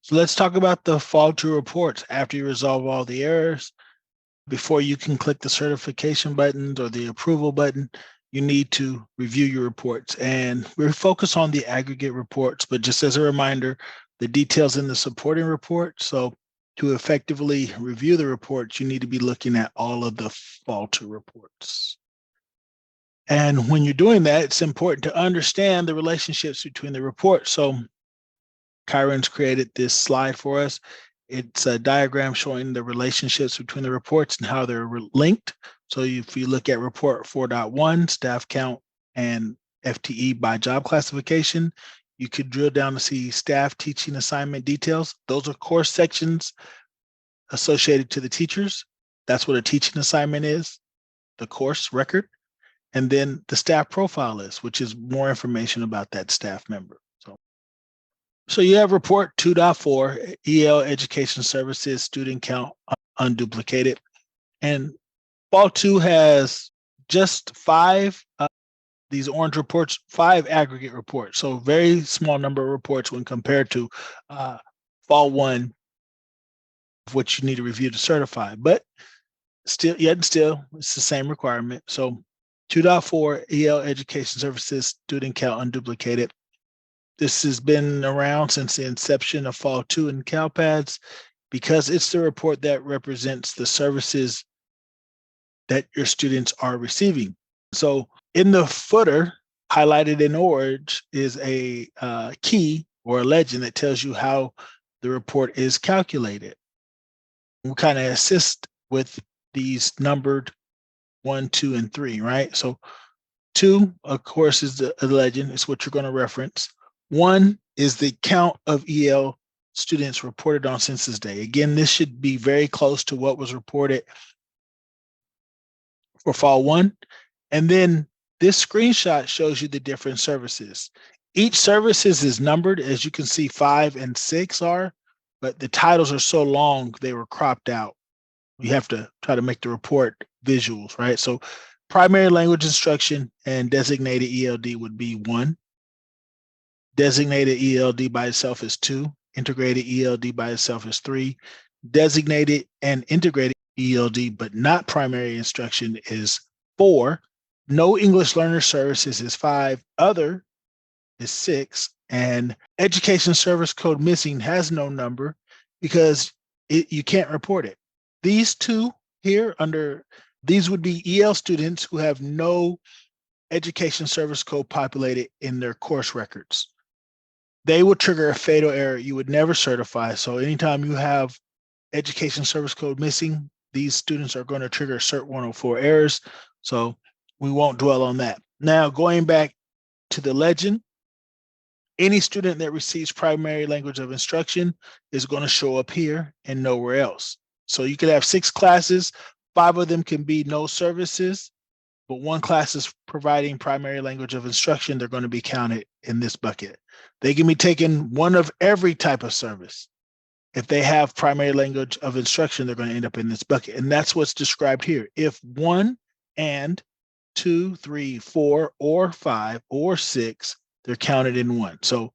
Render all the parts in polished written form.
So let's talk about the fall two reports. After you resolve all the errors, before you can click the certification buttons or the approval button, you need to review your reports. And we're focused on the aggregate reports, but just as a reminder, the details in the supporting report. So to effectively review the reports, you need to be looking at all of the fall two reports. And when you're doing that, it's important to understand the relationships between the reports. So Kyron's created this slide for us. It's a diagram showing the relationships between the reports and how they're linked. So if you look at report 4.1, staff count and FTE by job classification, you could drill down to see staff teaching assignment details. Those are course sections associated to the teachers. That's what a teaching assignment is, the course record. And then the staff profile is, which is more information about that staff member. So you have report 2.4, EL Education Services student count unduplicated. And fall 2 has just 5, these orange reports, 5 aggregate reports. So very small number of reports when compared to fall 1, which you need to review to certify. But still, it's the same requirement. So 2.4, EL Education Services student count unduplicated. This has been around since the inception of fall 2 in CALPADS because it's the report that represents the services that your students are receiving. So in the footer, highlighted in orange, is a key or a legend that tells you how the report is calculated. We kind of assist with these numbered 1, 2, and 3, right? So 2, of course, is the legend. It's what you're going to reference. 1 is the count of EL students reported on census day. Again, this should be very close to what was reported for fall 1. And then this screenshot shows you the different services. Each services is numbered, as you can see, 5 and 6 are, but the titles are so long, they were cropped out. You have to try to make the report visuals, right? So primary language instruction and designated ELD would be 1. Designated ELD by itself is 2. Integrated ELD by itself is 3. Designated and integrated ELD, but not primary instruction, is 4. No English learner services is 5. Other is 6. And education service code missing has no number because you can't report it. These 2 here these would be EL students who have no education service code populated in their course records. They would trigger a fatal error. You would never certify. So anytime you have education service code missing, these students are going to trigger CERT 104 errors. So we won't dwell on that. Now, going back to the legend, any student that receives primary language of instruction is going to show up here and nowhere else. So you could have 6 classes, 5 of them can be no services, but 1 class is providing primary language of instruction. They're going to be counted in this bucket. They can be taken one of every type of service. If they have primary language of instruction, they're going to end up in this bucket. And that's what's described here. If 1 and 2, 3, 4, or 5, or 6, they're counted in 1. So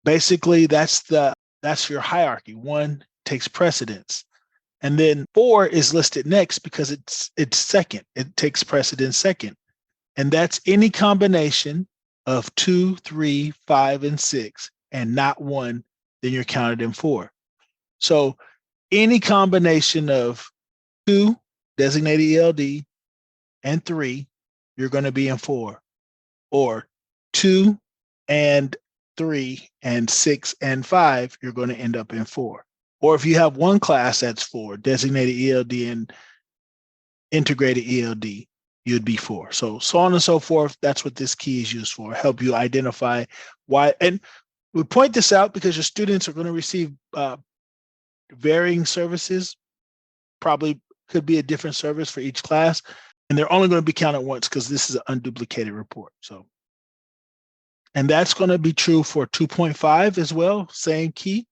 basically that's your hierarchy. 1 takes precedence. And then 4 is listed next because it's second. It takes precedence second. And that's any combination of 2, 3, 5, and 6, and not 1, then you're counted in 4. So any combination of 2, designated ELD, and 3, you're going to be in 4. Or 2 and 3 and 6 and 5, you're going to end up in 4. Or if you have 1 class that's 4, designated ELD and integrated ELD, you'd be 4. So on and so forth. That's what this key is used for, help you identify why. And we point this out because your students are going to receive varying services, probably could be a different service for each class, and they're only going to be counted once because this is an unduplicated report. So, and that's going to be true for 2.5 as well, same key.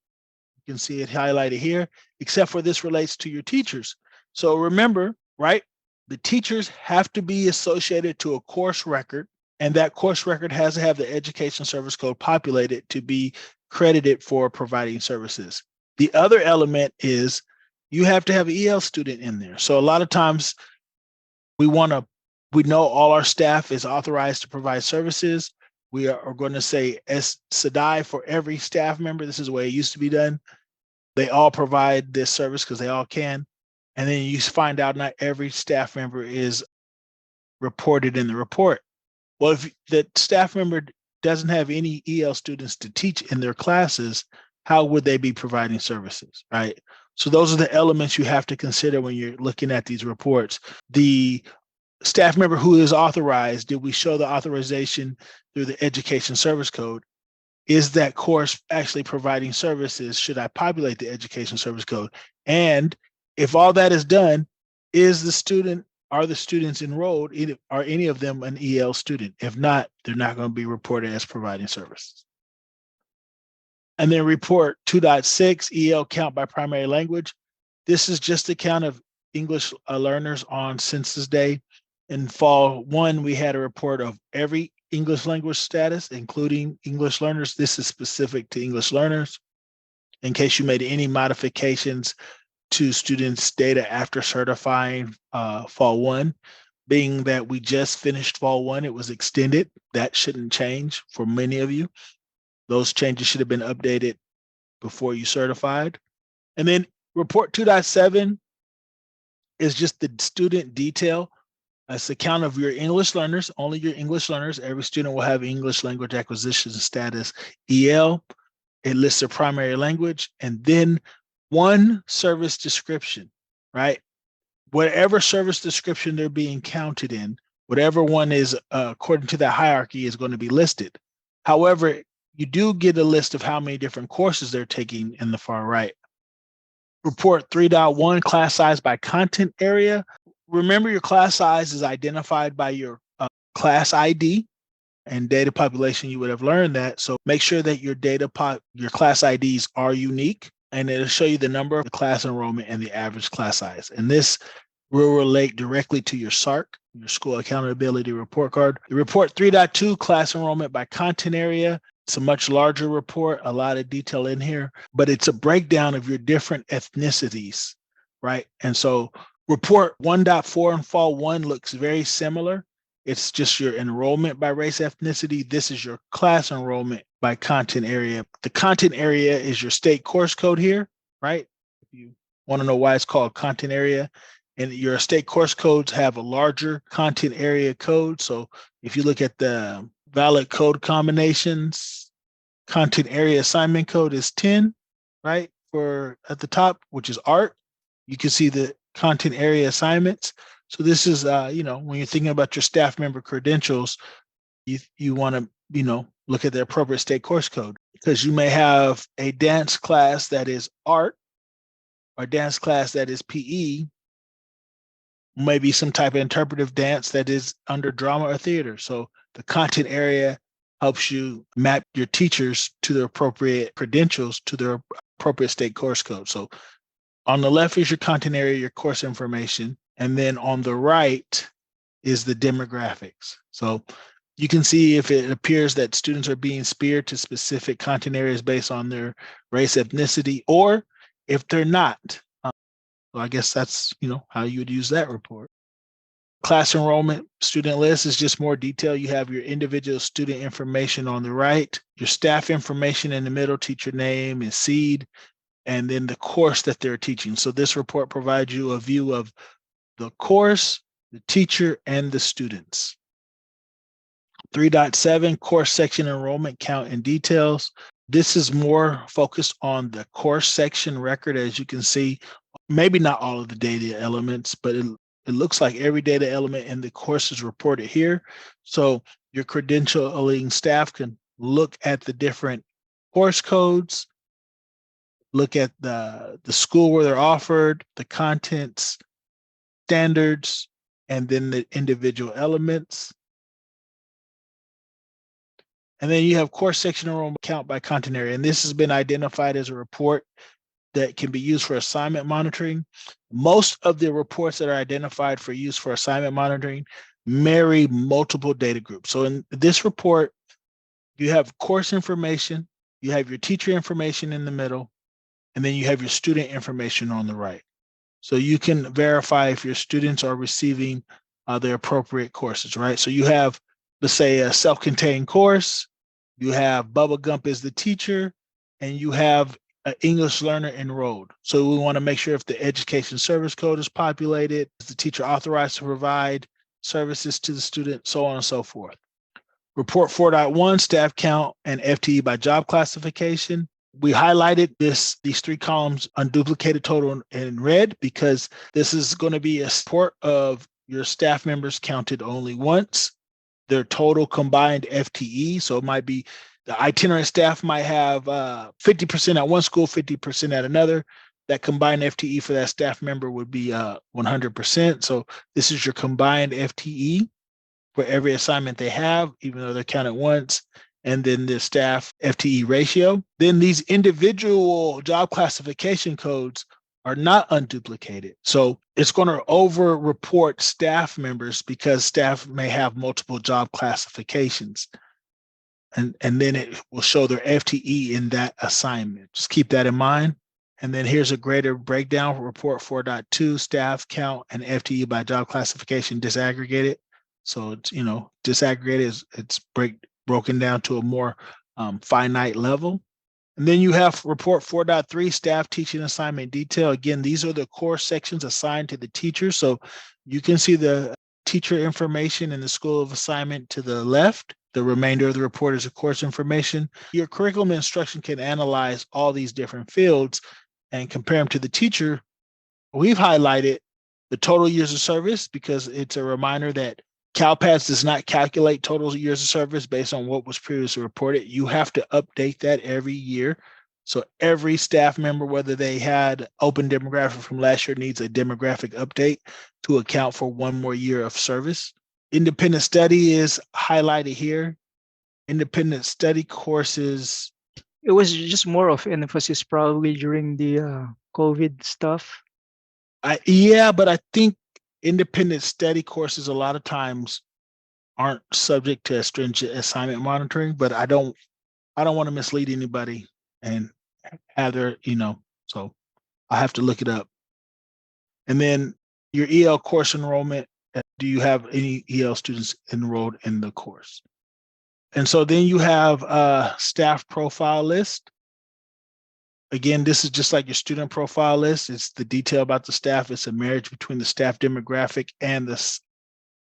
You can see it highlighted here, except for this relates to your teachers. So remember, right, the teachers have to be associated to a course record, and that course record has to have the education service code populated to be credited for providing services. The other element is you have to have an EL student in there. So a lot of times we know all our staff is authorized to provide services. We are going to say SDI for every staff member. This is the way it used to be done. They all provide this service because they all can. And then you find out not every staff member is reported in the report. Well, if the staff member doesn't have any EL students to teach in their classes, how would they be providing services, right? So those are the elements you have to consider when you're looking at these reports. The staff member who is authorized, did we show the authorization through the education service code? Is that course actually providing services? Should I populate the education service code? And if all that is done, are the students enrolled? Are any of them an EL student? If not, they're not going to be reported as providing services. And then report 2.6, EL count by primary language. This is just the count of English learners on Census Day. In fall 1, we had a report of every English language status, including English learners. This is specific to English learners. In case you made any modifications to students' data after certifying fall 1, being that we just finished fall 1, it was extended. That shouldn't change for many of you. Those changes should have been updated before you certified. And then report 2.7 is just the student detail. That's the count of your English learners, only your English learners. Every student will have English language acquisition status EL. It lists their primary language, and then one service description, right? Whatever service description they're being counted in, whatever one is according to that hierarchy is going to be listed. However, you do get a list of how many different courses they're taking in the far right. Report 3.1, class size by content area. Remember, your class size is identified by your class ID, and data population, you would have learned that. So make sure that your class IDs are unique, and it'll show you the number of the class enrollment and the average class size. And this will relate directly to your SARC, your School Accountability Report Card. The report 3.2, class enrollment by content area. It's a much larger report, a lot of detail in here, but it's a breakdown of your different ethnicities, right? And so report 1.4 in fall 1 looks very similar. It's just your enrollment by race ethnicity. This is your class enrollment by content area. The content area is your state course code here, right? If you want to know why it's called content area, and your state course codes have a larger content area code. So if you look at the valid code combinations, content area assignment code is 10, right? For at the top, which is art. You can see the content area assignments. So this is, when you're thinking about your staff member credentials, you want to, look at the appropriate state course code, because you may have a dance class that is art or dance class that is PE, maybe some type of interpretive dance that is under drama or theater. So the content area helps you map your teachers to their appropriate credentials to their appropriate state course code. So on the left is your content area, your course information. And then on the right is the demographics. So you can see if it appears that students are being speared to specific content areas based on their race, ethnicity, or if they're not. So I guess that's, how you would use that report. Class enrollment student list is just more detail. You have your individual student information on the right, your staff information in the middle, teacher name and seed, and then the course that they're teaching. So this report provides you a view of the course, the teacher, and the students. 3.7, course section enrollment count and details. This is more focused on the course section record. As you can see, maybe not all of the data elements, but it looks like every data element in the course is reported here. So your credentialing staff can look at the different course codes, look at the school where they're offered, the contents, standards, and then the individual elements. And then you have course section enrollment count by content area. And this has been identified as a report that can be used for assignment monitoring. Most of the reports that are identified for use for assignment monitoring marry multiple data groups. So in this report, you have course information, you have your teacher information in the middle, and then you have your student information on the right. So you can verify if your students are receiving the appropriate courses, right? So you have, let's say, a self-contained course, you have Bubba Gump as the teacher, and you have an English learner enrolled. So we want to make sure if the education service code is populated, is the teacher authorized to provide services to the student, so on and so forth. Report 4.1, staff count and FTE by job classification. We highlighted these three columns, unduplicated total in red, because this is going to be a report of your staff members counted only once, their total combined FTE. So it might be the itinerant staff might have 50% at one school, 50% at another. That combined FTE for that staff member would be 100%. So this is your combined FTE for every assignment they have, even though they're counted once, and then the staff FTE ratio. Then these individual job classification codes are not unduplicated. So it's going to over report staff members because staff may have multiple job classifications. And then it will show their FTE in that assignment. Just keep that in mind. And then here's a greater breakdown. Report 4.2, staff count and FTE by job classification disaggregated. So it's, disaggregated, it's broken down to a more finite level. And then you have report 4.3, staff teaching assignment detail. Again, these are the course sections assigned to the teacher. So you can see the teacher information in the school of assignment to the left. The remainder of the report is the course information. Your curriculum instruction can analyze all these different fields and compare them to the teacher. We've highlighted the total years of service because it's a reminder that CALPADS does not calculate total years of service based on what was previously reported. You have to update that every year. So every staff member, whether they had open demographic from last year, needs a demographic update to account for one more year of service. Independent study is highlighted here. Independent study courses. It was just more of emphasis probably during the COVID stuff. But I think independent study courses a lot of times aren't subject to stringent assignment monitoring, but I don't want to mislead anybody and have their, so I have to look it up. And then your EL course enrollment, do you have any EL students enrolled in the course? And so then you have a staff profile list. Again, this is just like your student profile list. It's the detail about the staff. It's a marriage between the staff demographic and the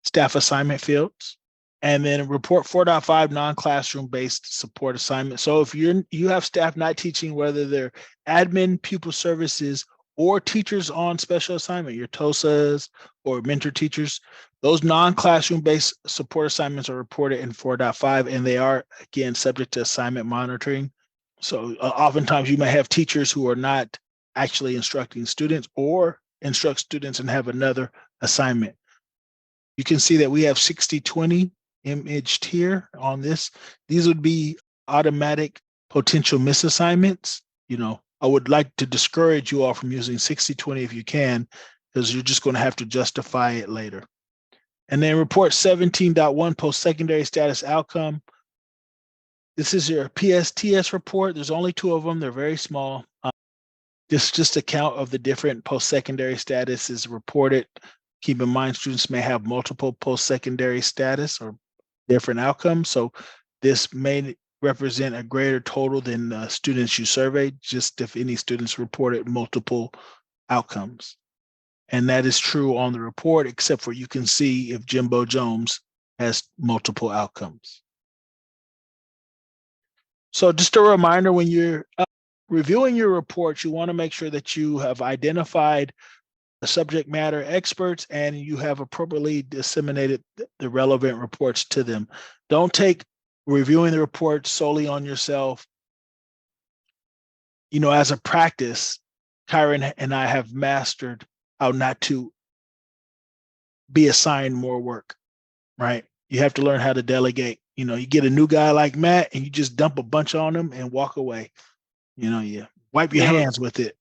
staff assignment fields. And then report 4.5, non-classroom based support assignment. So if you have staff not teaching, whether they're admin, pupil services, or teachers on special assignment, your TOSAs or mentor teachers, those non-classroom based support assignments are reported in 4.5, and they are, again, subject to assignment monitoring. So oftentimes you may have teachers who are not actually instructing students or instruct students and have another assignment. You can see that we have 60/20 imaged here on this. These would be automatic potential misassignments. I would like to discourage you all from using 60/20 if you can, because you're just going to have to justify it later. And then report 17.1, post-secondary status outcome. This is your PSTS report. There's only 2 of them. They're very small. This is just a count of the different post-secondary statuses reported. Keep in mind, students may have multiple post-secondary status or different outcomes. So this may represent a greater total than the students you surveyed, just if any students reported multiple outcomes. And that is true on the report, except for you can see if Jimbo Jones has multiple outcomes. So just a reminder, when you're reviewing your reports, you want to make sure that you have identified the subject matter experts and you have appropriately disseminated the relevant reports to them. Don't take reviewing the report solely on yourself. As a practice, Kyron and I have mastered how not to be assigned more work, right? You have to learn how to delegate. You get a new guy like Matt and you just dump a bunch on him and walk away. You wipe your hands with it.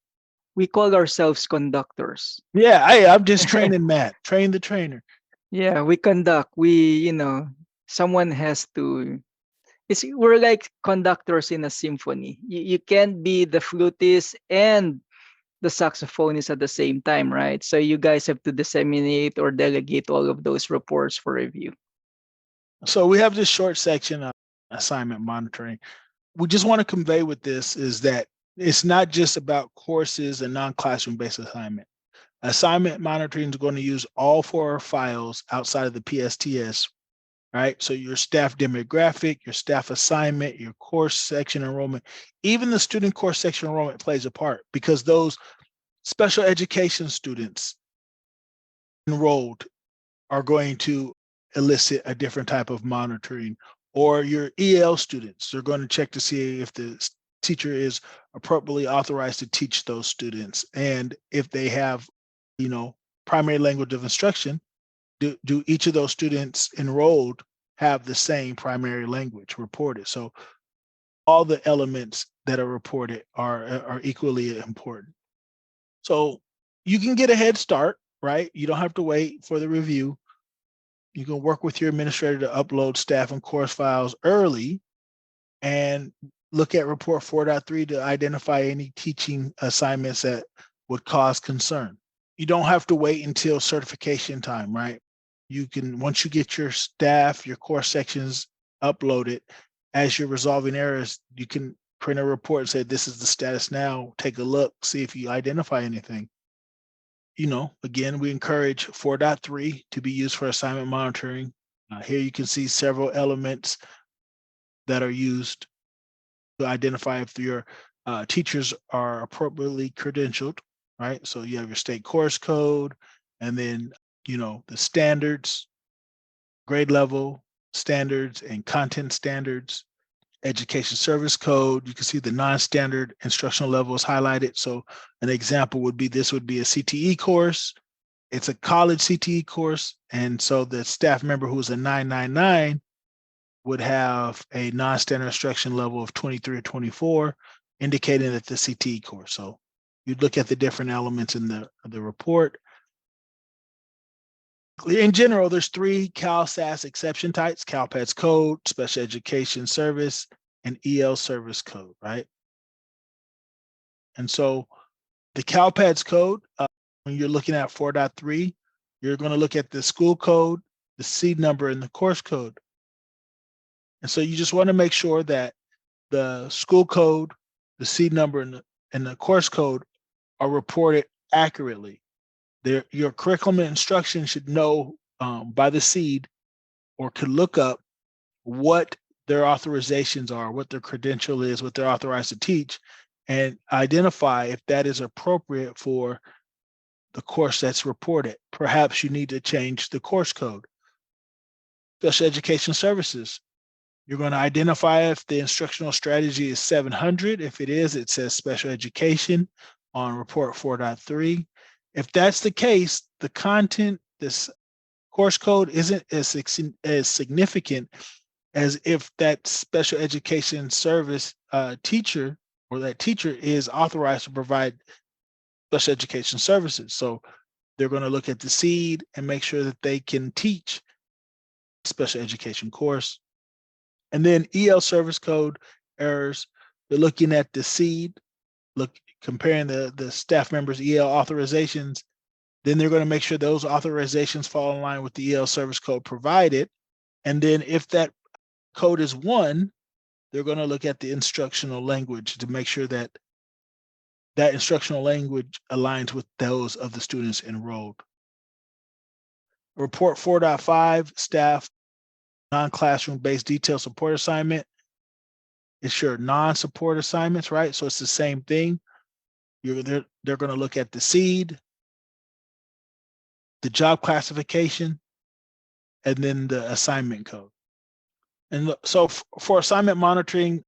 We call ourselves conductors. Yeah, I'm just training Matt, train the trainer. Yeah, we conduct. Someone has to, we're like conductors in a symphony. You can't be the flutist and the saxophonist at the same time, right? So you guys have to disseminate or delegate all of those reports for review. So we have this short section of assignment monitoring. We just want to convey with this is that it's not just about courses and non-classroom based assignment. Assignment monitoring is going to use all 4 files outside of the PSTS, right? So your staff demographic, your staff assignment, your course section enrollment, even the student course section enrollment plays a part because those special education students enrolled are going to elicit a different type of monitoring, or your EL students are going to check to see if the teacher is appropriately authorized to teach those students. And if they have, primary language of instruction, do each of those students enrolled have the same primary language reported? So all the elements that are reported are equally important. So you can get a head start, right? You don't have to wait for the review. You can work with your administrator to upload staff and course files early and look at report 4.3 to identify any teaching assignments that would cause concern. You don't have to wait until certification time, right? You can, once you get your staff, your course sections uploaded, as you're resolving errors, you can print a report and say, this is the status now. Take a look, see if you identify anything. Again, we encourage 4.3 to be used for assignment monitoring. Here you can see several elements that are used to identify if your teachers are appropriately credentialed, right? So you have your state course code, and then, the standards, grade level standards and content standards, education service code. You can see the non-standard instructional levels highlighted. So an example would be, this would be a CTE course. It's a college CTE course. And so the staff member who's a 999 would have a non-standard instruction level of 23 or 24, indicating that the CTE course. So you'd look at the different elements in the report. In general, there's 3 CALSAAS exception types: CALPADS code, special education service, and EL service code, right? And so the CALPADS code, when you're looking at 4.3, you're going to look at the school code, the seed number, and the course code. And so you just want to make sure that the school code, the seed number, and the course code are reported accurately. Your curriculum instruction should know by the seed, or could look up what their authorizations are, what their credential is, what they're authorized to teach, and identify if that is appropriate for the course that's reported. Perhaps you need to change the course code. Special education services, you're going to identify if the instructional strategy is 700. If it is, it says special education on report 4.3. If that's the case, the content, this course code isn't as significant as if that special education service teacher, or that teacher, is authorized to provide special education services. So they're going to look at the seed and make sure that they can teach special education course. And then EL service code errors, they're looking at the seed, comparing the staff members' EL authorizations. Then they're going to make sure those authorizations fall in line with the EL service code provided. And then if that code is 1, they're going to look at the instructional language to make sure that that instructional language aligns with those of the students enrolled. Report 4.5, staff non-classroom based detailed support assignment. It's your non-support assignments, right? So it's the same thing. They're going to look at the seed, the job classification, and then the assignment code. And so for assignment monitoring,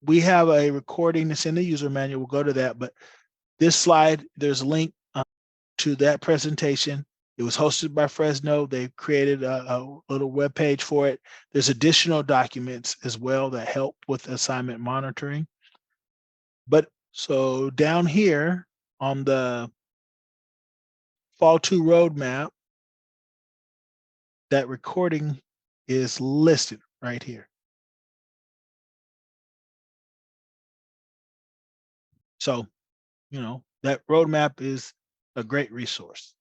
we have a recording that's in the user manual. We'll go to that, but this slide, there's a link to that presentation. It was hosted by Fresno. They created a little web page for it. There's additional documents as well that help with assignment monitoring. But so down here on the Fall 2 roadmap, that recording is listed. right here. So, that roadmap is a great resource.